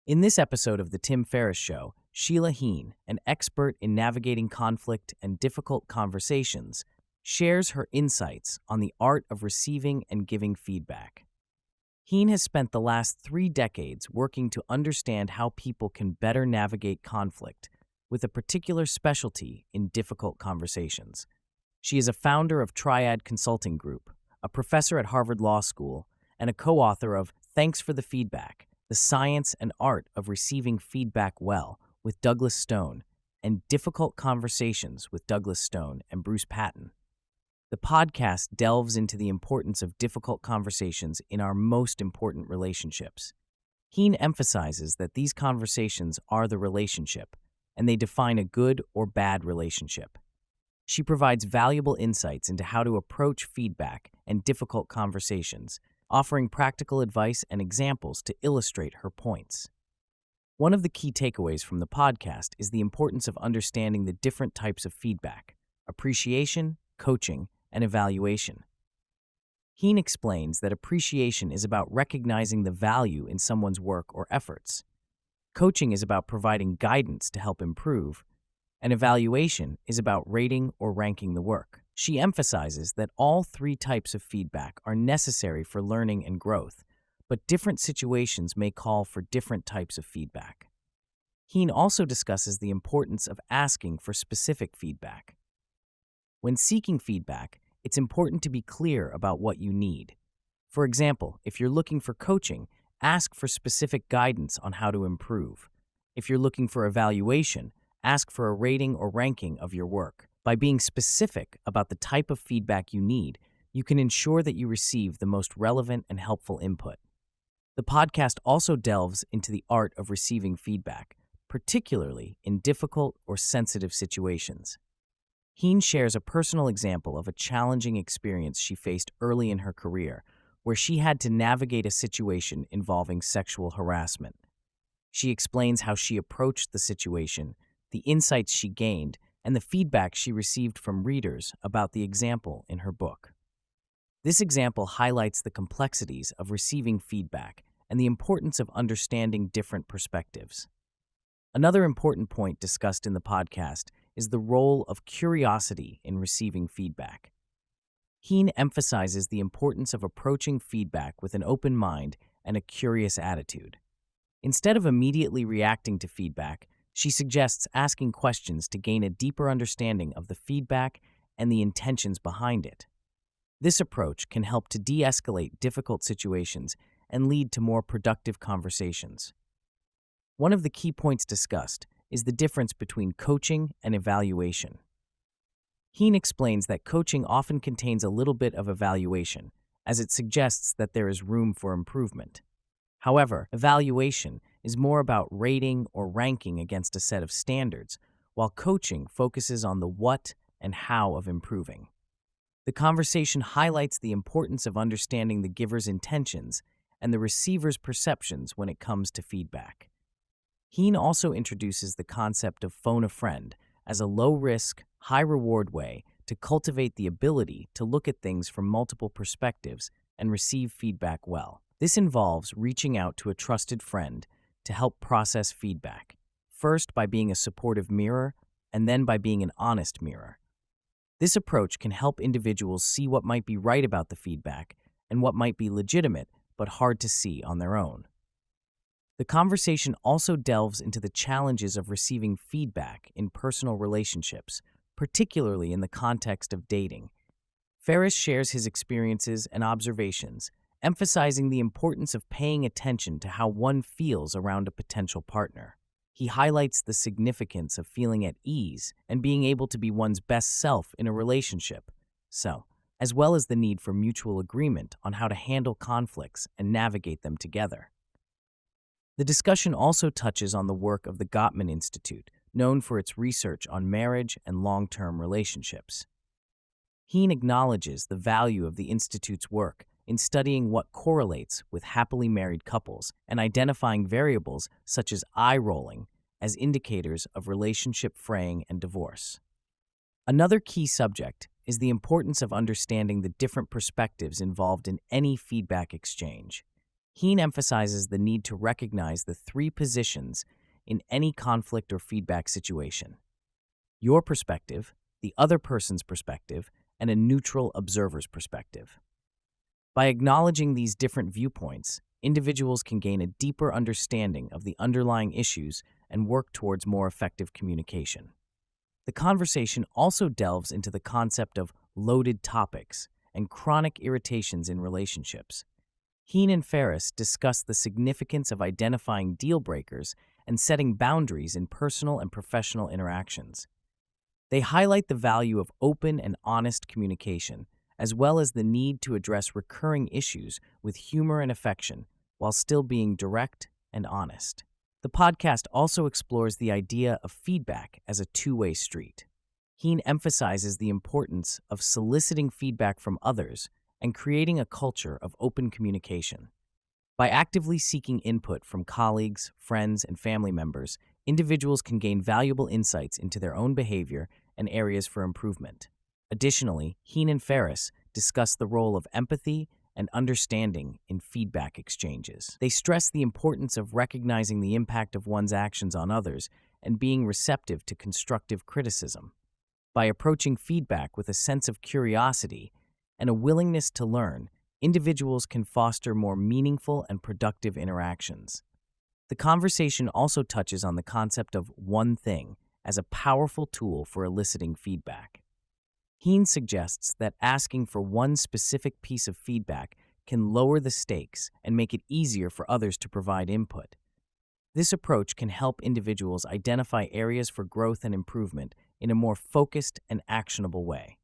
In this episode of The Tim Ferriss Show, Sheila Heen, an expert in navigating conflict and difficult conversations, shares her insights on the art of receiving and giving feedback. Heen has spent the last 3 decades working to understand how people can better navigate conflict, with a particular specialty in difficult conversations. She is a founder of Triad Consulting Group, a professor at Harvard Law School, and a co-author of Thanks for the Feedback: The Science and Art of Receiving Feedback Well with Douglas Stone, and Difficult Conversations with Douglas Stone and Bruce Patton. The podcast delves into the importance of difficult conversations in our most important relationships. Heen emphasizes that these conversations are the relationship, and they define a good or bad relationship. She provides valuable insights into how to approach feedback and difficult conversations, offering practical advice and examples to illustrate her points. One of the key takeaways from the podcast is the importance of understanding the different types of feedback: appreciation, coaching, and evaluation. Heen explains that appreciation is about recognizing the value in someone's work or efforts. Coaching is about providing guidance to help improve, and evaluation is about rating or ranking the work. She emphasizes that all 3 types of feedback are necessary for learning and growth, but different situations may call for different types of feedback. Heen also discusses the importance of asking for specific feedback. When seeking feedback, it's important to be clear about what you need. For example, if you're looking for coaching, ask for specific guidance on how to improve. If you're looking for evaluation, ask for a rating or ranking of your work. By being specific about the type of feedback you need, you can ensure that you receive the most relevant and helpful input. The podcast also delves into the art of receiving feedback, particularly in difficult or sensitive situations. Heen shares a personal example of a challenging experience she faced early in her career, where she had to navigate a situation involving sexual harassment. She explains how she approached the situation, the insights she gained, and the feedback she received from readers about the example in her book. This example highlights the complexities of receiving feedback and the importance of understanding different perspectives. Another important point discussed in the podcast is the role of curiosity in receiving feedback. Heen emphasizes the importance of approaching feedback with an open mind and a curious attitude. Instead of immediately reacting to feedback, she suggests asking questions to gain a deeper understanding of the feedback and the intentions behind it. This approach can help to de-escalate difficult situations and lead to more productive conversations. One of the key points discussed is the difference between coaching and evaluation. Heen explains that coaching often contains a little bit of evaluation, as it suggests that there is room for improvement. However, evaluation is more about rating or ranking against a set of standards, while coaching focuses on the what and how of improving. The conversation highlights the importance of understanding the giver's intentions and the receiver's perceptions when it comes to feedback. Heen also introduces the concept of phone a friend as a low-risk, high-reward way to cultivate the ability to look at things from multiple perspectives and receive feedback well. This involves reaching out to a trusted friend to help process feedback, first by being a supportive mirror and then by being an honest mirror. This approach can help individuals see what might be right about the feedback and what might be legitimate but hard to see on their own. The conversation also delves into the challenges of receiving feedback in personal relationships, particularly in the context of dating. Ferriss shares his experiences and observations, emphasizing the importance of paying attention to how one feels around a potential partner. He highlights the significance of feeling at ease and being able to be one's best self in a relationship, as well as the need for mutual agreement on how to handle conflicts and navigate them together. The discussion also touches on the work of the Gottman Institute, known for its research on marriage and long-term relationships. Heen acknowledges the value of the Institute's work in studying what correlates with happily married couples and identifying variables such as eye rolling as indicators of relationship fraying and divorce. Another key subject is the importance of understanding the different perspectives involved in any feedback exchange. Heen emphasizes the need to recognize the three positions in any conflict or feedback situation: your perspective, the other person's perspective, and a neutral observer's perspective. By acknowledging these different viewpoints, individuals can gain a deeper understanding of the underlying issues and work towards more effective communication. The conversation also delves into the concept of loaded topics and chronic irritations in relationships. Heen and Ferriss discuss the significance of identifying deal breakers and setting boundaries in personal and professional interactions. They highlight the value of open and honest communication, as well as the need to address recurring issues with humor and affection while still being direct and honest. The podcast also explores the idea of feedback as a two-way street. Heen emphasizes the importance of soliciting feedback from others and creating a culture of open communication. By actively seeking input from colleagues, friends, and family members, individuals can gain valuable insights into their own behavior and areas for improvement. Additionally, Heen and Ferriss discuss the role of empathy and understanding in feedback exchanges. They stress the importance of recognizing the impact of one's actions on others and being receptive to constructive criticism. By approaching feedback with a sense of curiosity and a willingness to learn, individuals can foster more meaningful and productive interactions. The conversation also touches on the concept of one thing as a powerful tool for eliciting feedback. Heen suggests that asking for one specific piece of feedback can lower the stakes and make it easier for others to provide input. This approach can help individuals identify areas for growth and improvement in a more focused and actionable way.